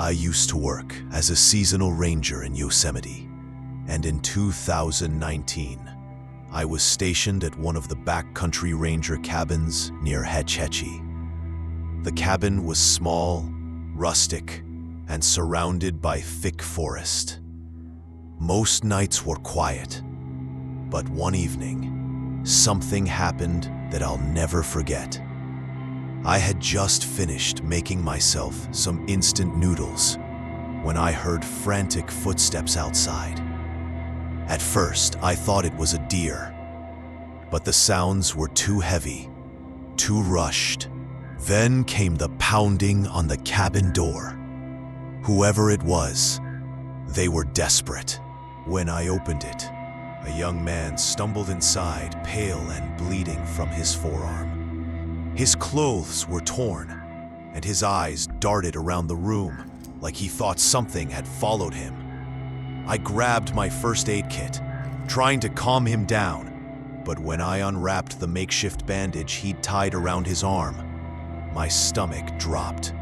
I used to work as a seasonal ranger in Yosemite, and in 2019, I was stationed at one of the backcountry ranger cabins near Hetch Hetchy. The cabin was small, rustic, and surrounded by thick forest. Most nights were quiet, but one evening, something happened that I'll never forget. I had just finished making myself some instant noodles when I heard frantic footsteps outside. At first, I thought it was a deer, but the sounds were too heavy, too rushed. Then came the pounding on the cabin door. Whoever it was, they were desperate. When I opened it, a young man stumbled inside, pale and bleeding from his forearm. His clothes were torn, and his eyes darted around the room like he thought something had followed him. I grabbed my first aid kit, trying to calm him down, but when I unwrapped the makeshift bandage he'd tied around his arm, my stomach dropped.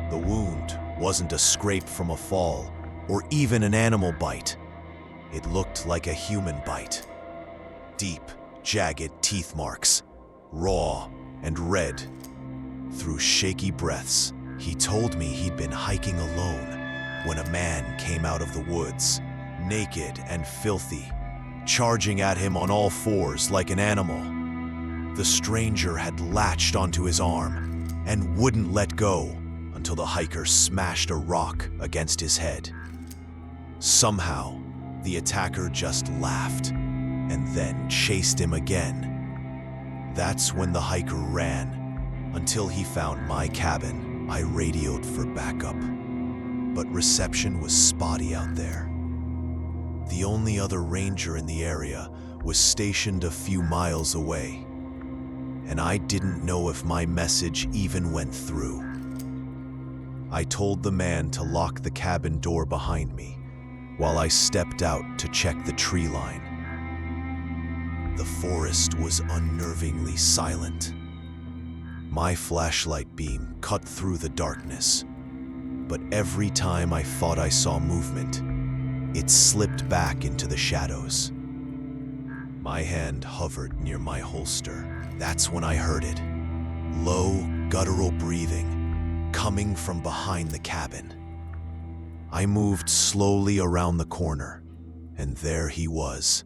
The wound wasn't a scrape from a fall or even an animal bite. It looked like a human bite. Deep, jagged teeth marks, raw and red. Through shaky breaths, he told me he'd been hiking alone when a man came out of the woods, naked and filthy, charging at him on all fours like an animal. The stranger had latched onto his arm and wouldn't let go until the hiker smashed a rock against his head. Somehow, the attacker just laughed and then chased him again. That's when the hiker ran until he found my cabin. I radioed for backup, but reception was spotty out there. The only other ranger in the area was stationed a few miles away, and I didn't know if my message even went through. I told the man to lock the cabin door behind me while I stepped out to check the tree line. The forest was unnervingly silent. My flashlight beam cut through the darkness, but every time I thought I saw movement, it slipped back into the shadows. My hand hovered near my holster. That's when I heard it. Low, guttural breathing coming from behind the cabin. I moved slowly around the corner, and there he was.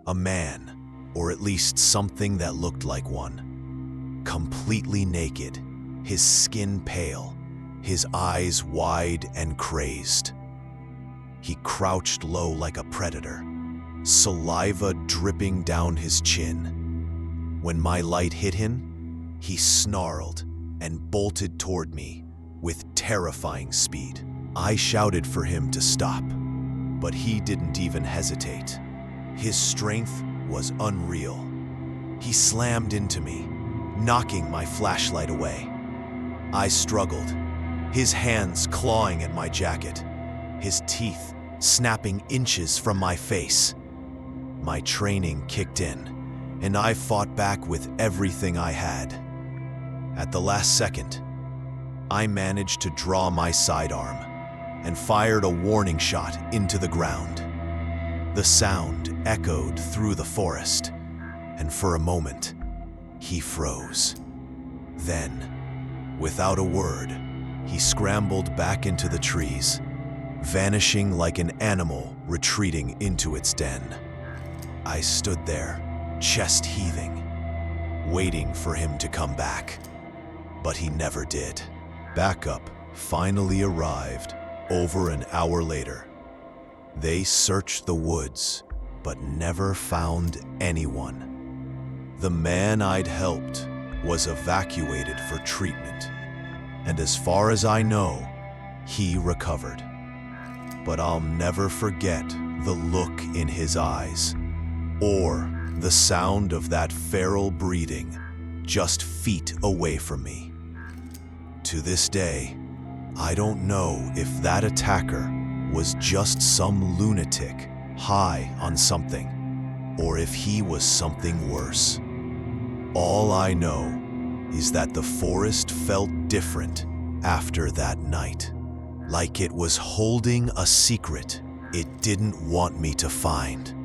A man, or at least something that looked like one. Completely naked, his skin pale, his eyes wide and crazed. He crouched low like a predator, saliva dripping down his chin. When my light hit him, he snarled and bolted toward me with terrifying speed. I shouted for him to stop, but he didn't even hesitate. His strength was unreal. He slammed into me, knocking my flashlight away. I struggled, his hands clawing at my jacket, his teeth snapping inches from my face. My training kicked in, and I fought back with everything I had. At the last second, I managed to draw my sidearm and fired a warning shot into the ground. The sound echoed through the forest, and for a moment, he froze. Then, without a word, he scrambled back into the trees, vanishing like an animal retreating into its den. I stood there, chest heaving, waiting for him to come back, but he never did. Backup finally arrived over an hour later. They searched the woods, but never found anyone. The man I'd helped was evacuated for treatment, and as far as I know, he recovered. But I'll never forget the look in his eyes, or the sound of that feral breathing just feet away from me. To this day, I don't know if that attacker was just some lunatic high on something, or if he was something worse. All I know is that the forest felt different after that night. like it was holding a secret it didn't want me to find.